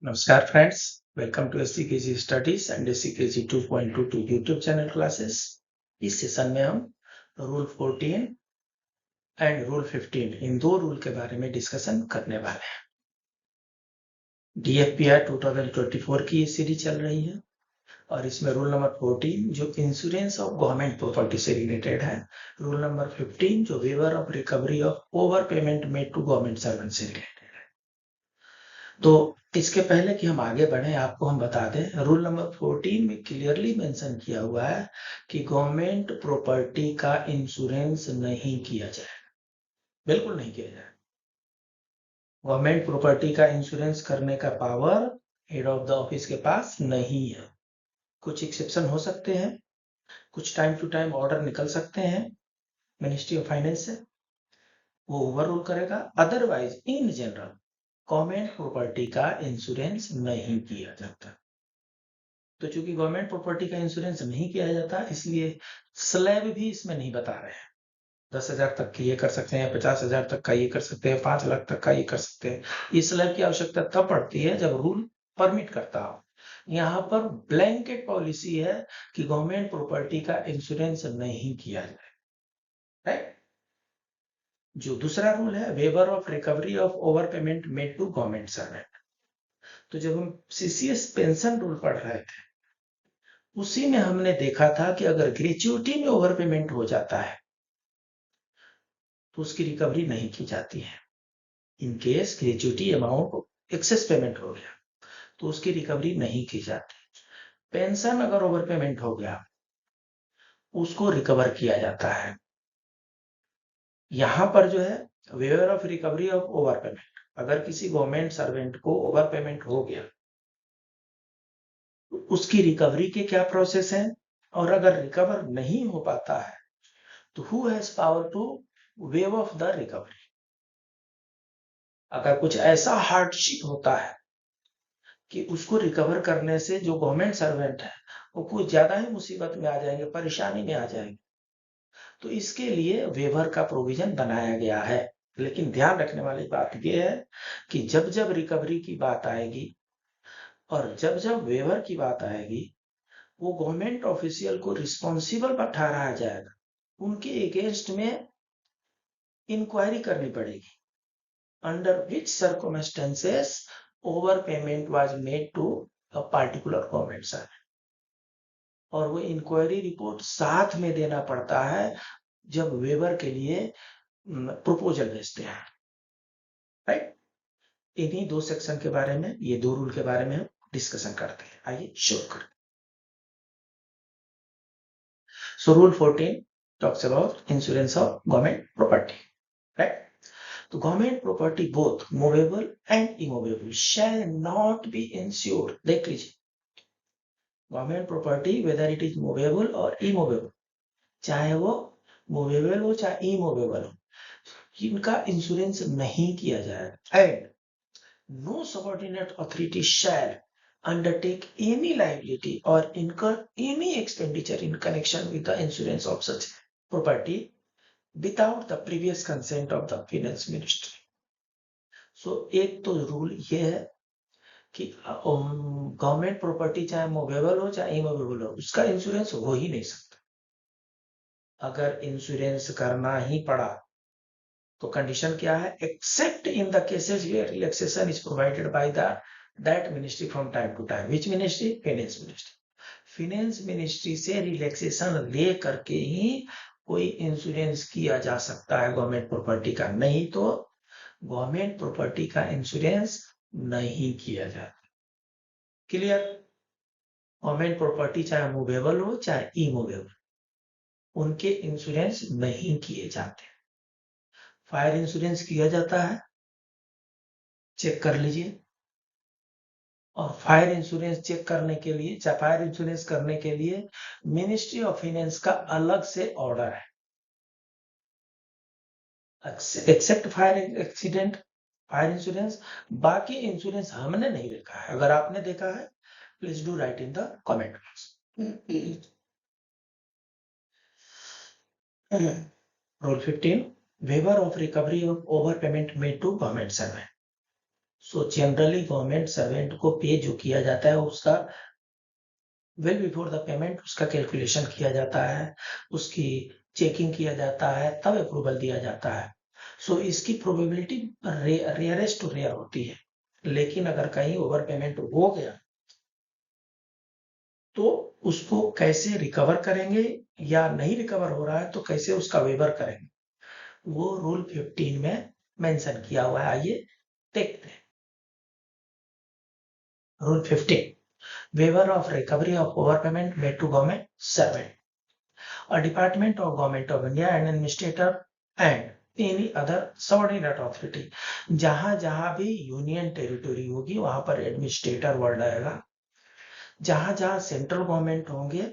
नमस्कार friends, welcome to SCKG studies and SCKG 2.22 YouTube channel classes. इस session में हम रूल 14 एंड रूल 15 इन दो रूल के बारे में डिस्कशन करने वाले हैं। डीएफपीआर 2024 की ये सीरीज चल रही है और इसमें रूल नंबर 14 जो इंश्योरेंस ऑफ गवर्नमेंट प्रॉपर्टी से रिलेटेड है, रूल नंबर 15 जो waiver of recovery of over payment made to government servant से रिलेटेड। तो इसके पहले कि हम आगे बढ़े, आपको हम बता दें, रूल नंबर 14 में क्लियरली मेंशन किया हुआ है कि गवर्नमेंट प्रॉपर्टी का इंश्योरेंस नहीं किया जाए, बिल्कुल नहीं किया जाए। गवर्नमेंट प्रॉपर्टी का इंश्योरेंस करने का power head of the office के पास नहीं है। कुछ एक्सेप्शन हो सकते हैं, कुछ टाइम टू टाइम ऑर्डर निकल सकते हैं मिनिस्ट्री ऑफ फाइनेंस से, वो ओवर रूल करेगा। Otherwise in general government property का इंश्योरेंस नहीं किया जाता। तो चूंकि गवर्नमेंट प्रॉपर्टी का इंश्योरेंस नहीं किया जाता, इसलिए स्लैब भी इसमें नहीं बता रहे हैं। 10,000 तक की ये कर सकते हैं, 50,000 तक का ये कर सकते हैं, 5 लाख तक का ये कर सकते हैं। इस स्लैब की आवश्यकता तब पड़ती है जब रूल परमिट करता हो। यहाँ पर ब्लैंकेट पॉलिसी है कि गवर्नमेंट प्रॉपर्टी का इंश्योरेंस नहीं किया जाए, राइट। जो दूसरा रूल है waiver of recovery of over payment made to government servant. तो जब हम सीसीएस पेंशन रूल पढ़ रहे थे, उसी में हमने देखा था कि अगर ग्रेच्युटी में ओवर पेमेंट हो जाता है तो उसकी रिकवरी नहीं की जाती है। In case gratuity amount access payment हो गया तो उसकी रिकवरी नहीं की जाती। पेंशन अगर ओवर पेमेंट हो गया उसको रिकवर किया जाता है। यहां पर जो है waiver of recovery of over payment, अगर किसी गवर्नमेंट सर्वेंट को ओवर पेमेंट हो गया तो उसकी रिकवरी के क्या प्रोसेस है, और अगर रिकवर नहीं हो पाता है तो who has power to waive off the recovery. अगर कुछ ऐसा हार्डशिप होता है कि उसको रिकवर करने से जो गवर्नमेंट सर्वेंट है वो कुछ ज्यादा ही मुसीबत में आ जाएंगे, परेशानी में आ जाएंगे, तो इसके लिए वेवर का प्रोविजन बनाया गया है। लेकिन ध्यान रखने वाली बात यह है कि जब जब रिकवरी की बात आएगी और जब जब वेवर की बात आएगी, वो गवर्नमेंट ऑफिशियल को रिस्पॉन्सिबल ठहराया जाएगा। उनके अगेंस्ट में इंक्वायरी करनी पड़ेगी under which circumstances overpayment was made to a particular government servant, और वो इंक्वायरी रिपोर्ट साथ में देना पड़ता है जब वेवर के लिए प्रपोजल भेजते हैं, राइट। इन्हीं दो सेक्शन के बारे में, ये दो रूल के बारे में हम डिस्कशन करते हैं। आइए शुरू करें। सो rule 14 talks about insurance of government property, right. तो government property both movable and immovable shall not be insured. देख लीजिए, government property whether it is movable और इमूवेबल, चाहे वो मूवेबल हो चाहे इमूवेबल हो, इनका इंश्योरेंस नहीं किया जाएगा। And no subordinate authority shall undertake any liability or incur any expenditure in connection with the insurance of such property without the previous consent of the finance ministry. So एक तो rule ये है कि government property चाहे movable हो चाहे immovable हो, उसका इंश्योरेंस हो ही नहीं सकता। अगर इंश्योरेंस करना ही पड़ा तो कंडीशन क्या है, except in the cases where relaxation is provided by the that ministry from time to time. Which ministry? Finance ministry. Finance ministry से रिलैक्सेशन ले करके ही कोई इंश्योरेंस किया जा सकता है गवर्नमेंट प्रॉपर्टी का, नहीं तो गवर्नमेंट प्रॉपर्टी का इंश्योरेंस नहीं किया जाता। क्लियर? गवर्नमेंट प्रॉपर्टी चाहे मूवेबल हो चाहे इमूवेबल, उनके इंश्योरेंस नहीं किए जाते। फायर इंश्योरेंस किया जाता है, चेक कर लीजिए। और फायर इंश्योरेंस चेक करने के लिए, चाहे फायर इंश्योरेंस करने के लिए मिनिस्ट्री ऑफ फाइनेंस का अलग से ऑर्डर है। Except fire accident, fire insurance, बाकी इंश्योरेंस हमने नहीं देखा है। अगर आपने देखा है please do write in the comment box. Rule 15 waiver of recovery of over payment made to government servant. So generally government servant को पे जो किया जाता है उसका वेल बिफोर द पेमेंट उसका कैलकुलेशन किया जाता है, उसकी चेकिंग किया जाता है, तब अप्रूवल दिया जाता है। सो इसकी प्रोबेबिलिटी रेयरेस्ट टू रेयर होती है, लेकिन अगर कहीं ओवर पेमेंट हो गया तो उसको कैसे रिकवर करेंगे या नहीं रिकवर हो रहा है तो कैसे उसका वेवर करेंगे, वो रूल 15 में मेंशन किया हुआ है। आइए देखते हैं। Rule 15, waiver of recovery of overpayment made to government servant. A department of government of India and administrator and any other subordinate authority. जहां जहां भी यूनियन टेरिटोरी होगी वहां पर एडमिनिस्ट्रेटर वर्ड आएगा, जहां जहां सेंट्रल गवर्नमेंट होंगे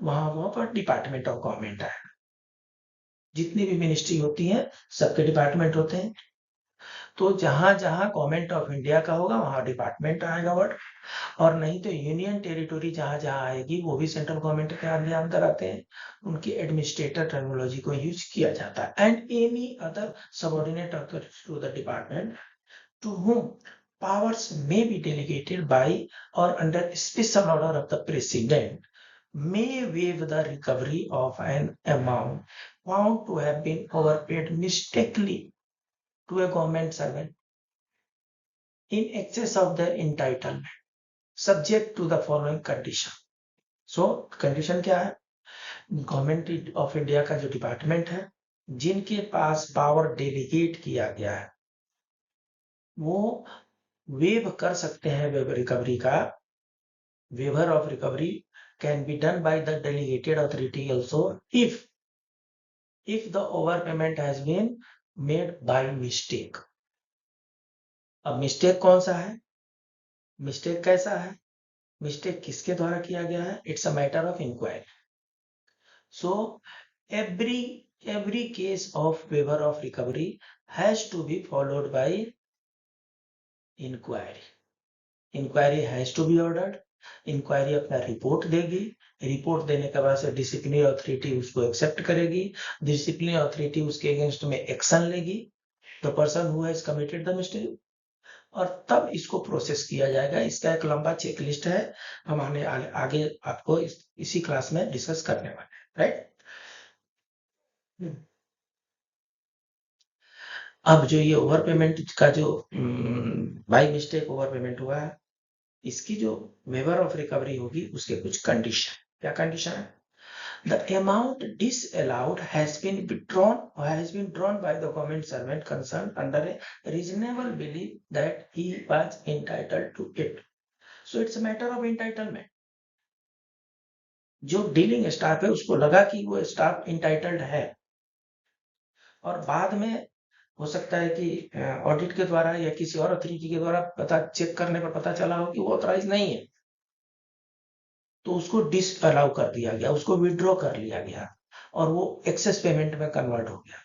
वहां वहां पर डिपार्टमेंट ऑफ गवर्नमेंट आएगा। जितनी भी मिनिस्ट्री होती है सबके डिपार्टमेंट होते हैं, तो जहां जहां गवर्नमेंट ऑफ इंडिया का होगा वहां डिपार्टमेंट आएगा वर्ड, और नहीं तो यूनियन टेरिटोरी जहां जहां आएगी वो भी सेंट्रल गवर्नमेंट के अंदर आते हैं, उनकी एडमिनिस्ट्रेटर टर्मिनोलॉजी को यूज किया जाता है। And any other subordinate authority to the department to whom powers may be delegated by or under special order of the president may waive the recovery of an amount found to have been overpaid mistakenly to a government servant in excess of their entitlement, subject to the following condition. So condition क्या है? Government of India का जो department है जिनके पास power delegate किया गया है वो वेव कर सकते हैं वेव रिकवरी का। Waiver of recovery can be done by the delegated authority also if the overpayment has been made by mistake. अब मिस्टेक कौन सा है, मिस्टेक कैसा है, मिस्टेक किसके द्वारा किया गया है, it's a matter of inquiry. So every case of waiver of recovery has to be followed by inquiry. Inquiry has to be ordered. Inquiry अपना रिपोर्ट देगी, रिपोर्ट देने के बाद से डिसिप्लिनरी अथॉरिटी उसको एक्सेप्ट करेगी, डिसिप्लिनरी अथॉरिटी उसके against में एक्शन लेगी, the person who has committed the mistake, और तब इसको प्रोसेस किया जाएगा। इसका एक लंबा चेकलिस्ट है, हम आगे आपको इसी क्लास में डिस्कस करने वाले हैं, राइट। अब जो ये ओवर पेमेंट का जो बाय मिस्टेक ओवर पेमेंट हुआ है, इसकी जो वेवर ऑफ रिकवरी होगी उसके कुछ कंडीशन, क्या कंडीशन है? The amount disallowed has been drawn by the government servant concerned under a reasonable belief that he was entitled to it. So it's a matter of entitlement. जो dealing staff है उसको लगा कि वो staff entitled है, और बाद में हो सकता है कि ऑडिट के द्वारा या किसी और अथॉरिटी के द्वारा पता चेक करने पर पता चला हो कि वो ऑथराइज नहीं है, तो उसको डिसअलाउ कर दिया गया, उसको विड्रॉ कर लिया गया और वो एक्सेस पेमेंट में कन्वर्ट हो गया।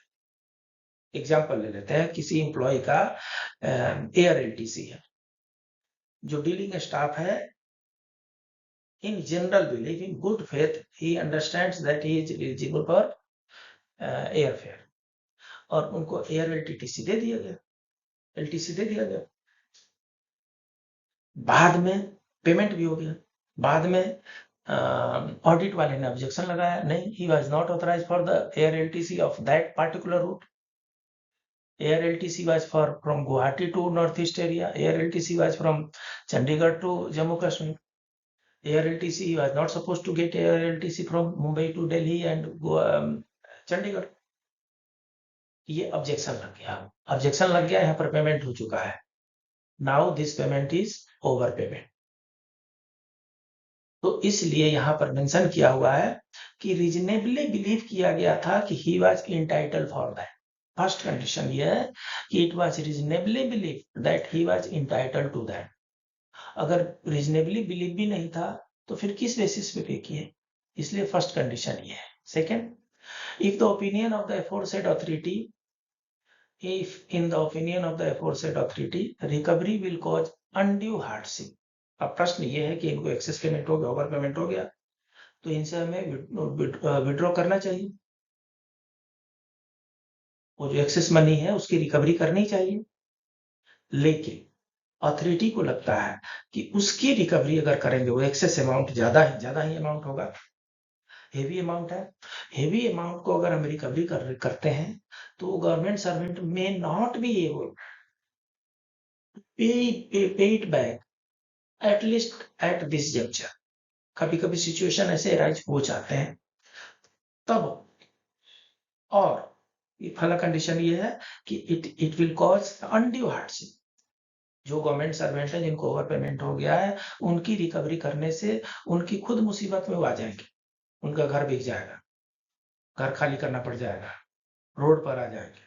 एग्जाम्पल ले लेते हैं, किसी एम्प्लॉय का ARLTC है, जो डीलिंग स्टाफ है in general belief in good faith he understands that he is eligible for airfare, और उनको ARLTC दे दिया गया, LTC दे दिया गया, बाद में पेमेंट भी हो गया, बाद में ऑडिट वाले ने ऑब्जेक्शन लगाया, नहीं, he was not authorised for the ARLTC of that particular route. ARLTC was from Guwahati to Northeast area. ARLTC was from Chandigarh to Jammu Kashmir. ARLTC was not supposed to get ARLTC from Mumbai to Delhi and Chandigarh. ये objection लग गया, objection लग गया, यहाँ पर payment हो चुका है। Now this payment is over payment. तो इसलिए यहाँ पर मेंशन किया हुआ है कि रीजनेबली बिलीव किया गया था कि he was entitled for that. First condition ये है कि it was reasonably believe that he was entitled to that. अगर रीजनेबली बिलीव भी नहीं था तो फिर किस बेसिस पे पे किए, इसलिए फर्स्ट कंडीशन ये है। Second, if the opinion of the aforesaid authority, if in the opinion of the aforesaid authority recovery will cause undue hardship। अब प्रश्न ये है कि इनको एक्सेस पेमेंट हो गया, ओवर पेमेंट हो गया, तो इनसे हमें विड्रॉ करना चाहिए, वो जो एक्सेस मनी है उसकी रिकवरी करनी चाहिए। लेकिन अथॉरिटी को लगता है कि उसकी रिकवरी अगर करेंगे, वो एक्सेस अमाउंट ज्यादा ही अमाउंट होगा, हेवी अमाउंट है, हेवी अमाउंट को अगर हम रिकवरी करते हैं तो गवर्नमेंट सर्वेंट में नॉट बी एबल पे it back at least at this juncture. कभी कभी सिचुएशन ऐसे राइज हो जाते हैं तब, और पहला कंडीशन ये है कि it will cause undue hardship. जो गवर्नमेंट सर्वेंट है जिनको ओवर पेमेंट हो गया है, उनकी रिकवरी करने से उनकी खुद मुसीबत में वो आ जाएंगे, उनका घर बिक जाएगा, घर खाली करना पड़ जाएगा, रोड पर आ जाएंगे,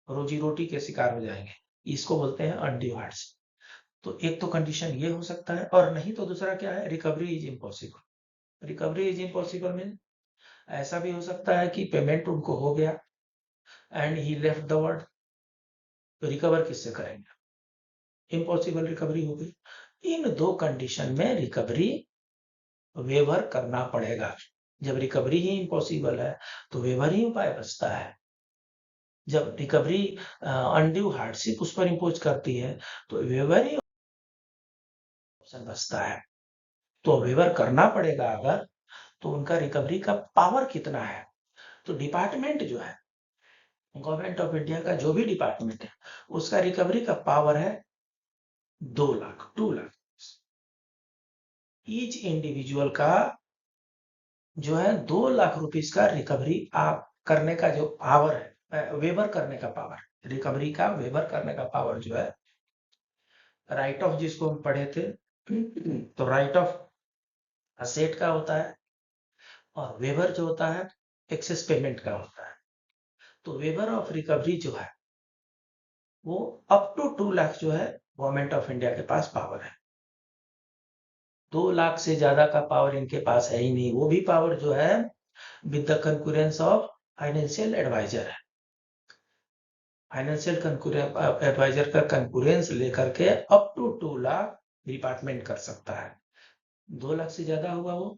रोजी रोटी के शिकार हो जाएंगे। इसको बोलते हैं अनड्यू हार्डशिप। तो एक तो कंडीशन ये हो सकता है, और नहीं तो दूसरा क्या है, recovery is impossible. Recovery is impossible mean ऐसा भी हो सकता है कि पेमेंट उनको हो गया and he left the world, तो रिकवर किससे करेंगे, इम्पॉसिबल रिकवरी हो गई। इन दो कंडीशन में रिकवरी वेवर करना पड़ेगा। जब रिकवरी ही इम्पॉसिबल है तो वेवर ही उपाय बचता है। जब रिकवरी अनड्यू हार्डशिप उस पर इम्पोज करती है तो वेवर ही ऑप्शन बचता है। तो वेवर करना पड़ेगा अगर, तो उनका रिकवरी का पावर कितना है। तो डिपार्टमेंट जो है, गवर्नमेंट ऑफ इंडिया का जो भी डिपार्टमेंट है, उसका रिकवरी का पावर है 2 लाख, 2 लाख। ईच इंडिविजुअल का जो है 2 लाख रुपीस का रिकवरी आप करने का जो पावर है, वेवर करने का पावर, रिकवरी का वेवर करने का पावर जो है, राइट ऑफ जिसको हम पढ़े थे, तो राइट ऑफ असेट का होता है, और वेवर जो होता है एक्सेस पेमेंट का होता है। तो वेवर ऑफ रिकवरी जो है वो अप टू 2 लाख जो है गवर्नमेंट ऑफ इंडिया के पास पावर है। 2 लाख से ज्यादा का पावर इनके पास है ही नहीं। वो भी पावर जो है with the concurrence of financial adviser है। फाइनेंशियल एडवाइजर का कंकरेंस लेकर के अप टू 2 लाख डिपार्टमेंट कर सकता है। 2 लाख से ज्यादा हुआ वो,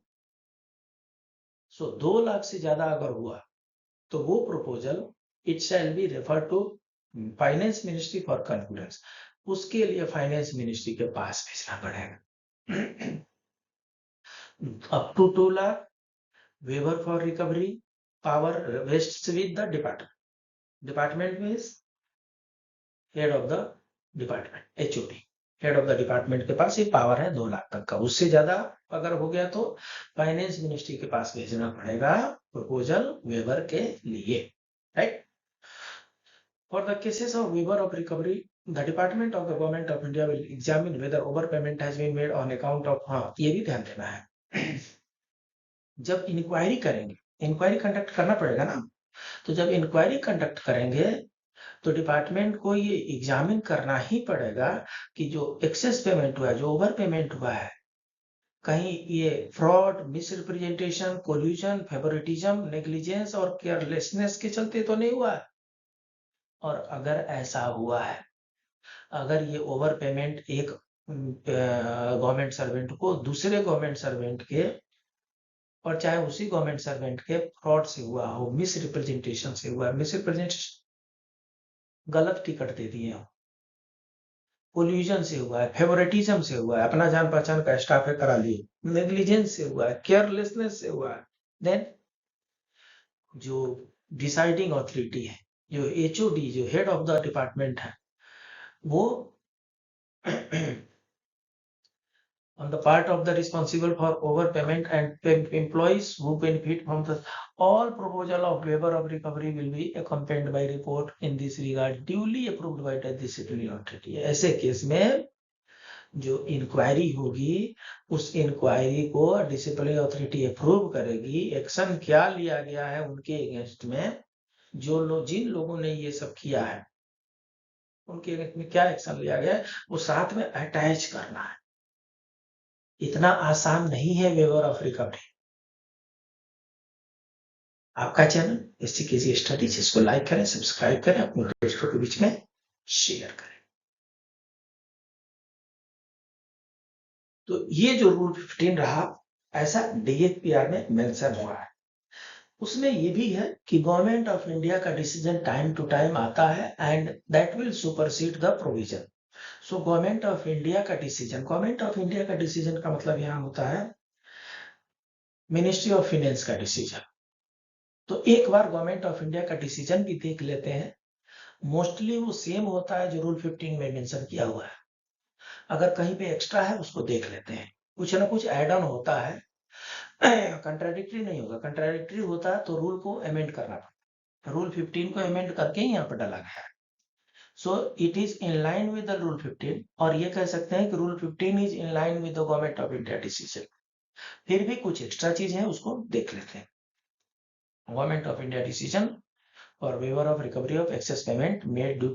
सो 2 लाख से ज्यादा अगर हुआ तो वो proposal it shall be refer to finance ministry for concurrence. उसके लिए फाइनेंस मिनिस्ट्री के पास भेजना पड़ेगा। Up to 2 lakh waiver for recovery power rests with the department. Department means head of the department, HOD, head of the department के पास ये power है 2 लाख तक का। उससे ज्यादा अगर हो गया तो फाइनेंस मिनिस्ट्री के पास भेजना पड़ेगा प्रपोजल वेवर के लिए, right. For the cases of waiver of recovery the department of the government of India will examine whether over payment has been made on account of, हाँ ये भी ध्यान देना है। जब इंक्वायरी करेंगे, इंक्वायरी कंडक्ट करना पड़ेगा ना, तो जब इंक्वायरी कंडक्ट करेंगे तो डिपार्टमेंट को ये एग्जामिन करना ही पड़ेगा कि जो एक्सेस पेमेंट हुआ है, जो ओवर पेमेंट हुआ है, कहीं ये fraud, misrepresentation, collusion, favouritism, negligence और केयरलेसनेस के चलते तो नहीं हुआ है। और अगर ऐसा हुआ है, अगर ये ओवर पेमेंट एक गवर्नमेंट सर्वेंट को दूसरे गवर्नमेंट सर्वेंट के, और चाहे उसी गवर्नमेंट सर्वेंट के फ्रॉड से हुआ हो, मिस रिप्रेजेंटेशन से हुआ है, मिस रिप्रेजेंटेशन गलत टिकट दे दिए हो, कोल्यूजन से हुआ है, फेवरेटिज्म से हुआ है, अपना जान पहचान का स्टाफ है करा लिए, नेग्लिजेंस से हुआ है, केयरलेसनेस से हुआ है, देन जो डिसाइडिंग अथॉरिटी है, जो HOD, जो हेड ऑफ द डिपार्टमेंट है, वो on the part of the responsible for overpayment and employees who benefit from the all proposal of waiver of recovery will be accompanied by report in this regard duly approved by the disciplinary authority। ऐसे case में जो inquiry होगी, उस inquiry को disciplinary authority approve करेगी। Action क्या लिया गया है उनके अगेंस्ट में, जिन लोगों ने ये सब किया है उनके अगेंस्ट में क्या एक्शन लिया गया है, वो साथ में अटैच करना है। इतना आसान नहीं है वेवर ऑफ रिकवरी। आपका चैनल इसी की स्टडी, जिसको लाइक करें, सब्सक्राइब करें, अपने दोस्तों के बीच में शेयर करें। तो ये जो रूल 15 रहा, ऐसा DFPR में मेंशन हुआ है। उसमें ये भी है कि गवर्नमेंट ऑफ इंडिया का डिसीजन टाइम टू टाइम आता है and that will supersede the provision. So government of India का डिसीजन का मतलब यहाँ होता है मिनिस्ट्री ऑफ फाइनेंस का डिसीजन। तो एक बार गवर्नमेंट ऑफ इंडिया का डिसीजन भी देख लेते हैं। मोस्टली वो सेम होता है जो रूल 15 में मेंशन किया हुआ है। अगर कहीं पे एक्स्ट्रा है उसको देख लेते हैं, कुछ ना कुछ एड ऑन होता है। कंट्राडिक्टरी नहीं होगा, कंट्राडिक्टरी होता है तो रूल को अमेंड करना पड़ता है। रूल 15 को अमेंड करके ही यहाँ पर डाला गया है। So it is in line with the rule 15, और ये कह सकते हैं कि rule 15 is in line with the government of India decision. फिर भी कुछ एक्स्ट्रा चीज है, उसको देख लेते हैं। गवर्नमेंट ऑफ इंडिया डिसीजन और waiver of recovery of excess payment made to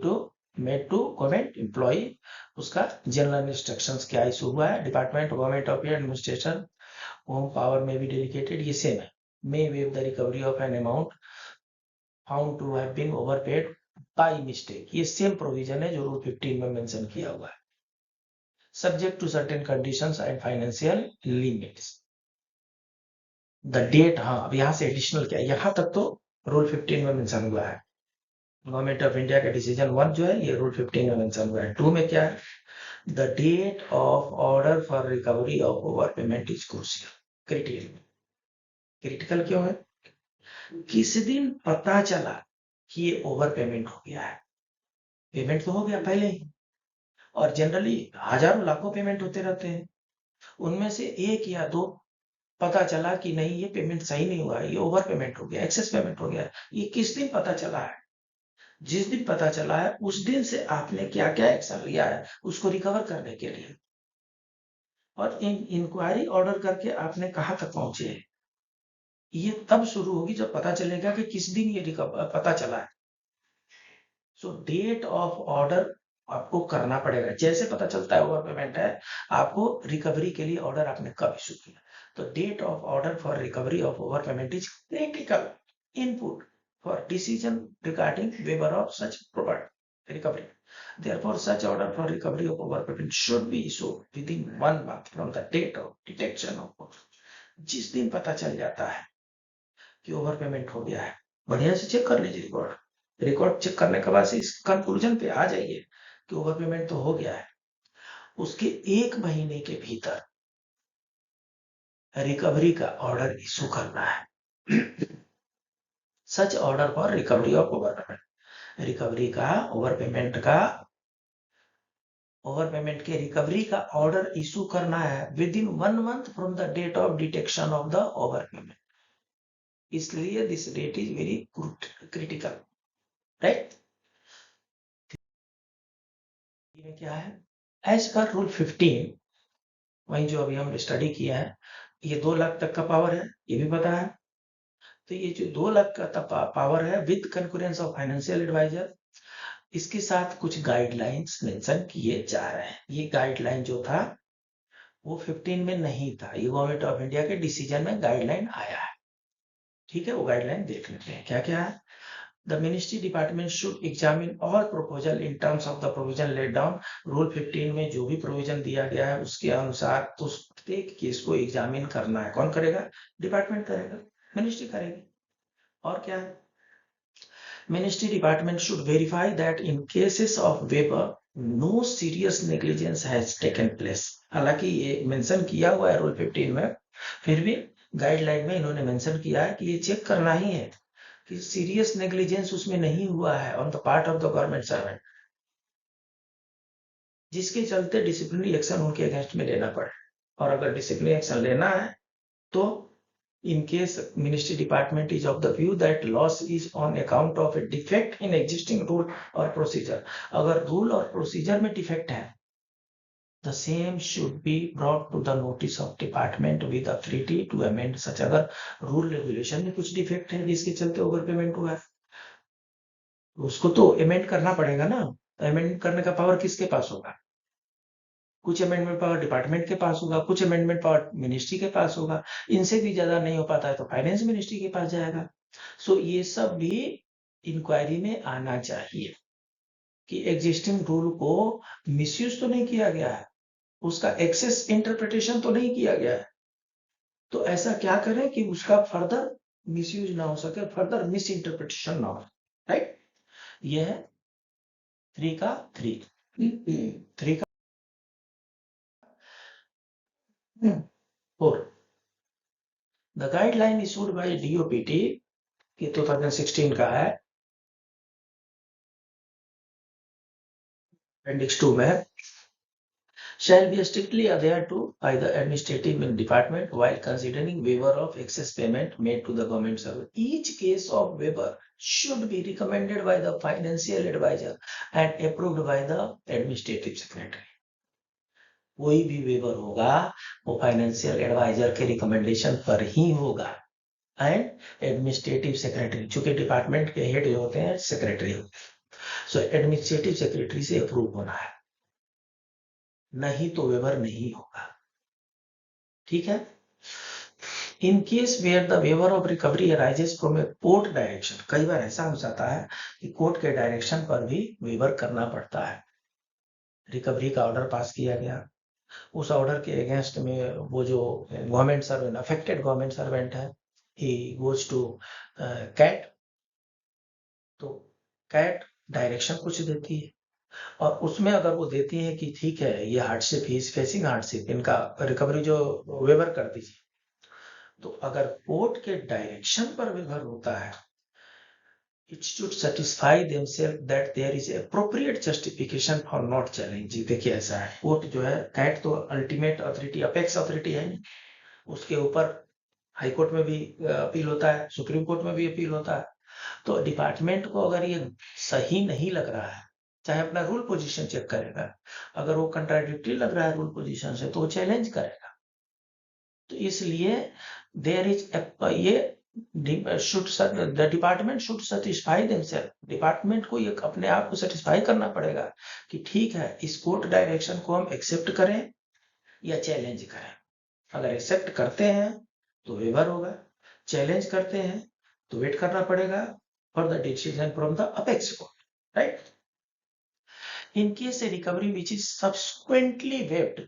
government employ, उसका जनरल इंस्ट्रक्शंस क्या इशू हुआ है। Department government of administration home power में भी डेडिकेटेड, ये सेम है। May waive the recovery of an amount found to have been overpaid by mistake, ये same provision है जो रूल 15 में मेंशन किया हुआ है। Subject to certain conditions and financial limits. The date, हाँ अब यहाँ से एडिशनल क्या है, यहाँ तक तो रूल 15 में मेंशन हुआ है। गवर्नमेंट ऑफ इंडिया का डिसीजन 1 जो है ये रूल 15 में मेंशन हुआ है। 2 में क्या है, the date of order for recovery of over payment is crucial, critical. Critical क्यों है, किस दिन पता चला कि ये ओवर पेमेंट हो गया है। पेमेंट तो हो गया पहले ही, और जनरली हजारों लाखों पेमेंट होते रहते हैं, उनमें से एक या दो पता चला कि नहीं ये पेमेंट सही नहीं हुआ है, ये ओवर पेमेंट हो गया, एक्सेस पेमेंट हो गया है। ये किस दिन पता चला है, जिस दिन पता चला है उस दिन से आपने क्या क्या एक्शन लिया है उसको रिकवर करने के लिए, और इंक्वायरी ऑर्डर करके आपने कहाँ तक पहुंचे हैं, ये तब शुरू होगी जब पता चलेगा कि किस दिन ये पता चला है। सो डेट ऑफ ऑर्डर आपको करना पड़ेगा, जैसे पता चलता है ओवर पेमेंट है, आपको रिकवरी के लिए ऑर्डर आपने कब इशू किया। तो date of order for recovery of over payment is critical input for decision regarding waiver of such property recovery. Therefore, such order for recovery of overpayment should be issued within 1 month from the date of detection of। जिस दिन पता चल जाता है कि over payment हो गया है, बढ़िया से चेक कर लीजिए रिकॉर्ड चेक करने के बाद से इस कंक्लूजन पे आ जाइए कि ओवर पेमेंट तो हो गया है। उसके 1 महीने के भीतर रिकवरी का ऑर्डर इशू करना है। Such order for recovery of over payment, recovery का ओवर पेमेंट के रिकवरी का ऑर्डर इशू करना है within 1 month from the date of detection of the over payment. इसलिए this date is very critical, right. क्या है, as per rule 15, वही जो अभी हम स्टडी किया है, ये 2 लाख तक का पावर है, ये भी पता है। तो ये जो 2 लाख का पावर है with concurrence of financial adviser, इसके साथ कुछ गाइडलाइंस मेंशन किए जा रहे हैं। ये गाइडलाइन जो था वो 15 में नहीं था, ये गवर्नमेंट ऑफ इंडिया के डिसीजन में गाइडलाइन आया है। ठीक है, वो गाइडलाइन देख लेते हैं क्या क्या है। The ministry department should examine all proposal in terms of the provision laid down। Rule 15 में जो भी प्रोविजन दिया गया है उसके अनुसार उस प्रत्येक केस को एग्जामिन करना है। कौन करेगा, डिपार्टमेंट करेगा, मिनिस्ट्री करेगी। और क्या है, ministry department should verify that in cases of waiver no serious negligence has taken place. हालांकि ये मेंशन किया हुआ है रूल 15 में, फिर भी गाइडलाइन में इन्होंने मेंशन किया है कि ये चेक करना ही है कि सीरियस नेग्लिजेंस उसमें नहीं हुआ है on the part of the government servant, जिसके चलते डिसिप्लिनरी एक्शन उनके अगेंस्ट में लेना पड़े। और अगर डिसिप्लिनरी एक्शन लेना है तो in case ministry department is of the view that loss is on account of A defect in existing rule और प्रोसीजर। अगर रूल और प्रोसीजर में डिफेक्ट है, the same should be brought to the notice of department with authority to amend such। अगर rule regulation में कुछ defect है जिसके चलते ओवर पेमेंट हुआ है, उसको तो अमेंड करना पड़ेगा ना। अमेंड करने का पावर किसके पास होगा, कुछ अमेंडमेंट पावर डिपार्टमेंट के पास होगा, कुछ अमेंडमेंट पावर मिनिस्ट्री के पास होगा, इनसे भी ज्यादा नहीं हो पाता है तो फाइनेंस मिनिस्ट्री के पास जाएगा। सो ये सब भी इंक्वायरी में आना चाहिए कि एग्जिस्टिंग रूल को मिसयूज तो नहीं किया गया है, उसका एक्सेस इंटरप्रिटेशन तो नहीं किया गया है। तो ऐसा क्या करें कि उसका फर्दर मिसयूज ना हो सके, फर्दर मिस इंटरप्रिटेशन ना हो, राइट। यह है 3 का 3 4. The guideline issued by DOPT ये 2016 का है, Appendix 2 में, shall be strictly adhered to by the administrative department while considering waiver of excess payment made to the government servant. Each case of waiver should be recommended by the financial advisor and approved by the administrative secretary. कोई भी waiver होगा वो financial adviser के recommendation पर ही होगा and administrative secretary, चूंकि department के हेड जो होते हैं सेक्रेटरी होते हैं, सो एडमिनिस्ट्रेटिव सेक्रेटरी से अप्रूव होना है, नहीं तो वेवर नहीं होगा। ठीक है। In case where the waiver of recovery arises from a court direction, कई बार ऐसा हो जाता है कि कोर्ट के डायरेक्शन पर भी वेवर करना पड़ता है। रिकवरी का ऑर्डर पास किया गया, उस ऑर्डर के अगेंस्ट में वो जो government servant, affected government servant है, ही गोज टू कैट, तो कैट डायरेक्शन कुछ देती है और उसमें अगर वो देती है कि ठीक है ये hardship, he is facing hardship, इनका रिकवरी जो वेवर कर दीजिए, तो अगर कोर्ट के डायरेक्शन पर वेवर होता है, it should satisfy themselves that there is appropriate justification for not challenging। देखिए ऐसा है, कोर्ट जो है, कैट तो अल्टीमेट अथॉरिटी, अपेक्स अथॉरिटी है, उसके ऊपर हाई कोर्ट में भी अपील होता है, सुप्रीम कोर्ट में भी अपील होता है। तो डिपार्टमेंट को अगर ये सही नहीं लग रहा है, चाहे अपना रूल पोजीशन चेक करेगा, अगर वो कंट्राडिक्टरी लग रहा है रूल पोजीशन से तो वो चैलेंज करेगा। तो इसलिए देयर इज ये the department should satisfy themself, department को ये अपने आप को सेटिस्फाई करना पड़ेगा कि ठीक है इस कोर्ट डायरेक्शन को हम एक्सेप्ट करें या चैलेंज करें। अगर एक्सेप्ट करते हैं तो वेवर होगा, चैलेंज करते हैं तो वेट करना पड़ेगा for the decision from the apex court, right. In case A recovery which is subsequently waived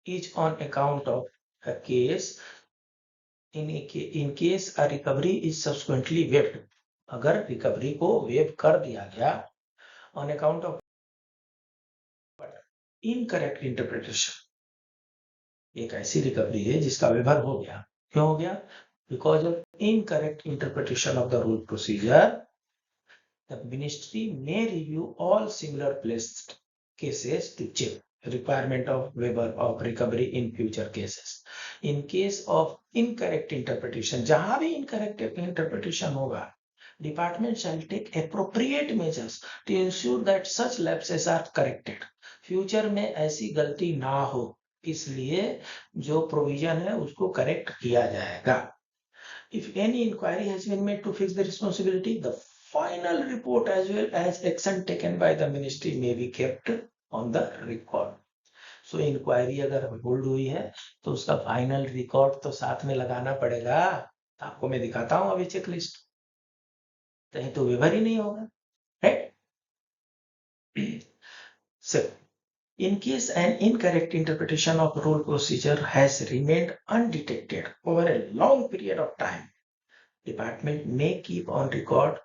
is on account of a case, in case a recovery is subsequently waived, अगर recovery को wave कर दिया गया on account of incorrect interpretation, एक ऐसी recovery है जिसका waiver हो गया, क्यों हो गया? Because of incorrect interpretation of the rule procedure, the ministry may review all similar placed cases to check requirement of waiver of recovery in future cases. In case of incorrect interpretation, जहां भी incorrect interpretation होगा, department shall take appropriate measures to ensure that such lapses are corrected. Future में ऐसी गलती ना हो, इसलिए जो प्रोविजन है उसको करेक्ट किया जाएगा। If any inquiry has been made to fix the responsibility, the final report as well as action taken by the ministry may be kept on the record. So inquiry अगर hold हुई है तो उसका final record तो साथ में लगाना पड़ेगा। तो आपको मैं दिखाता हूं अभी चेक लिस्ट, कहीं तो वेवर ही नहीं होगा, right. So in case an incorrect interpretation of rule procedure has remained undetected over a long period of time, department may keep on record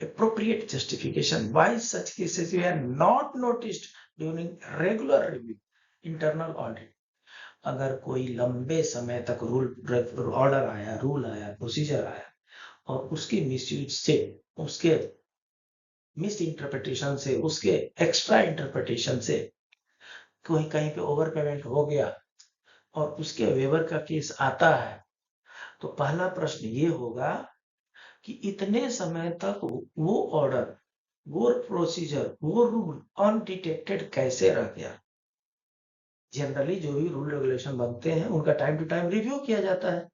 appropriate justification why such cases were not noticed during regular review, internal audit। अगर कोई लंबे समय तक rule order आया, rule आया, procedure आया और उसके मिसयूज से, उसके मिस इंटरप्रिटेशन से, उसके एक्स्ट्रा इंटरप्रिटेशन से कोई कहीं पे ओवर पेमेंट हो गया और उसके वेवर का केस आता है, तो पहला प्रश्न ये होगा कि इतने समय तक वो ऑर्डर, वो प्रोसीजर, वो रूल अनडिटेक्टेड कैसे रह गया। जनरली जो भी रूल रेगुलेशन बनते हैं उनका टाइम टू टाइम रिव्यू किया जाता है,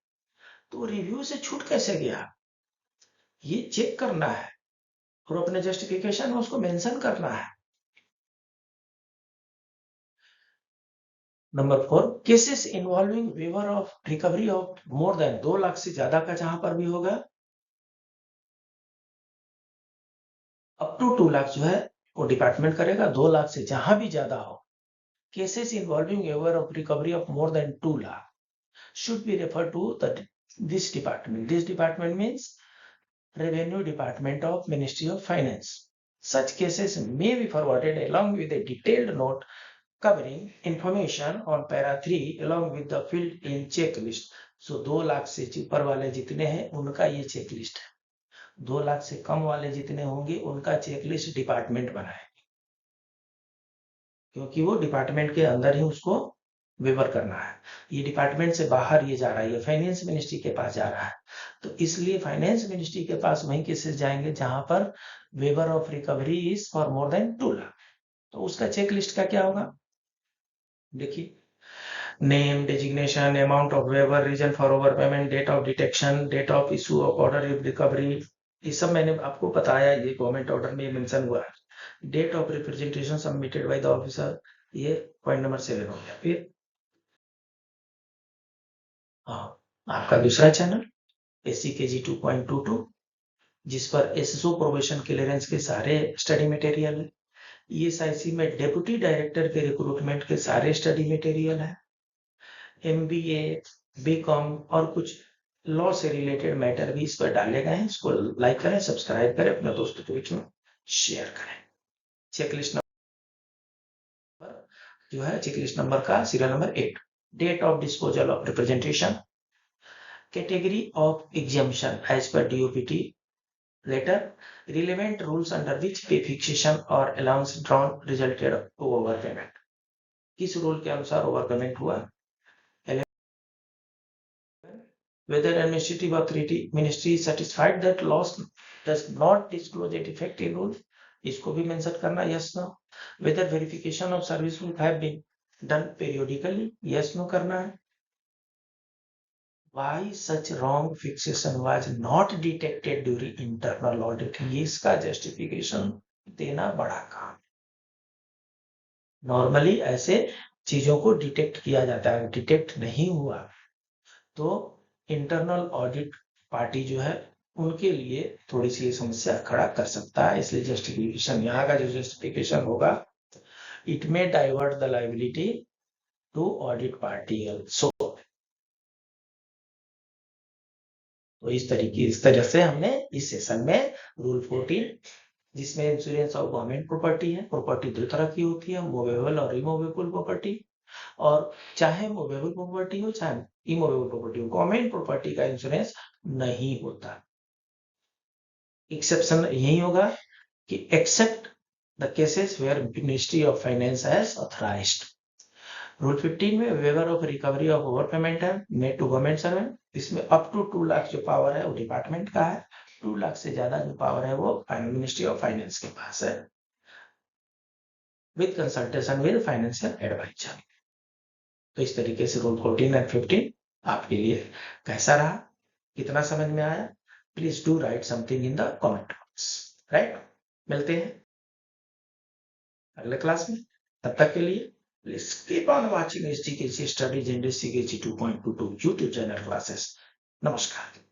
तो रिव्यू से छूट कैसे गया, ये चेक करना है और अपने जस्टिफिकेशन में उसको मेंशन करना है। Number 4, cases involving waiver of recovery of more than 2 lakh से ज्यादा का जहां पर भी होगा, अप टू 2 लाख जो है वो डिपार्टमेंट करेगा, 2 लाख से जहां भी ज्यादा हो। Cases involving waiver of recovery of more than 2 lakh should be referred to this department. This department means Revenue Department of Ministry of Finance. Such cases may be forwarded along with a detailed note covering information on para 3 along with the field in checklist. So 2 lakh से ऊपर वाले जितने हैं उनका ये checklist है, 2 लाख से कम वाले जितने होंगे उनका चेकलिस्ट डिपार्टमेंट बनाए, क्योंकि वो डिपार्टमेंट के अंदर ही उसको वेवर करना है। ये डिपार्टमेंट से बाहर ये जा रहा है, ये फाइनेंस मिनिस्ट्री के पास जा रहा है, तो इसलिए फाइनेंस मिनिस्ट्री के पास वही केसेस जाएंगे जहां पर waiver of recovery is for more than 2 lakh. तो उसका चेकलिस्ट का क्या होगा, देखिए, name, designation, amount of waiver, reason for over payment, date of detection, date of issue of order if recovery, ये सब मैंने आपको बताया, ये गवर्नमेंट ऑर्डर में मेंशन हुआ है। Date of representation submitted by the officer, ये पॉइंट नंबर 7 हो गया। फिर हाँ, आपका दूसरा चैनल SCKG 2.22, जिस पर एसएसओ प्रोबेशन क्लियरेंस के सारे स्टडी मटेरियल है। ESIC में डेप्यूटी डायरेक्टर के रिक्रूटमेंट के सारे स्टडी मटेरियल है। MBA, BCom और कुछ लॉ से रिलेटेड मैटर भी इस पर डाले गए हैं। इसको लाइक करें, सब्सक्राइब करें, अपने दोस्तों के बीच में शेयर करें। चेकलिस्ट नंबर जो है, चेकलिस्ट नंबर का serial number 8, date of disposal of representation, category of exemption as per DOPT letter, relevant rules under which pay fixation or allowance drawn resulted of overpayment, किस rule के अनुसार ओवरपेमेंट हुआ, whether administrative authority ministry is satisfied that loss does not disclose a defective rule, इसको भी mention करना, yes no, whether verification of service will have been done periodically, yes no करना है, why such wrong fixation was not detected during internal audit, ये इसका justification देना बड़ा काम। नॉर्मली ऐसे चीजों को डिटेक्ट किया जाता है, डिटेक्ट नहीं हुआ तो इंटरनल ऑडिट पार्टी जो है उनके लिए थोड़ी सी समस्या खड़ा कर सकता है। इसलिए जस्टिफिकेशन, यहाँ का जो जस्टिफिकेशन होगा, it may divert the liability to audit party also. तो इस तरह से हमने इस सेशन में रूल 14, जिसमें इंश्योरेंस ऑफ गवर्नमेंट प्रॉपर्टी है, प्रॉपर्टी 2 तरह की होती है, मूवेबल और इमूवेबल प्रॉपर्टी, और चाहे मूवेबल प्रॉपर्टी हो चाहे इमूवेबल प्रॉपर्टी हो, गवर्नमेंट प्रॉपर्टी का इंश्योरेंस नहीं होता। एक्सेप्शन यही होगा कि except the cases where ministry of finance has authorised. Rule 15 में waiver of recovery of over payment है मेड टू गवर्नमेंट सर्वेंट, इसमें अप टू 2 लाख जो पावर है वो डिपार्टमेंट का है, 2 लाख से ज्यादा जो पावर है वो मिनिस्ट्री ऑफ फाइनेंस के पास है, with consultation with financial adviser. तो इस तरीके से रूल 14 एंड 15 आपके लिए कैसा रहा, कितना समझ में आया, please do right something in the comment box. Right, मिलते हैं अगले क्लास में, तब तक के लिए please keep on watching SGKG studies and SGKG 2.22 YouTube channel classes. नमस्कार।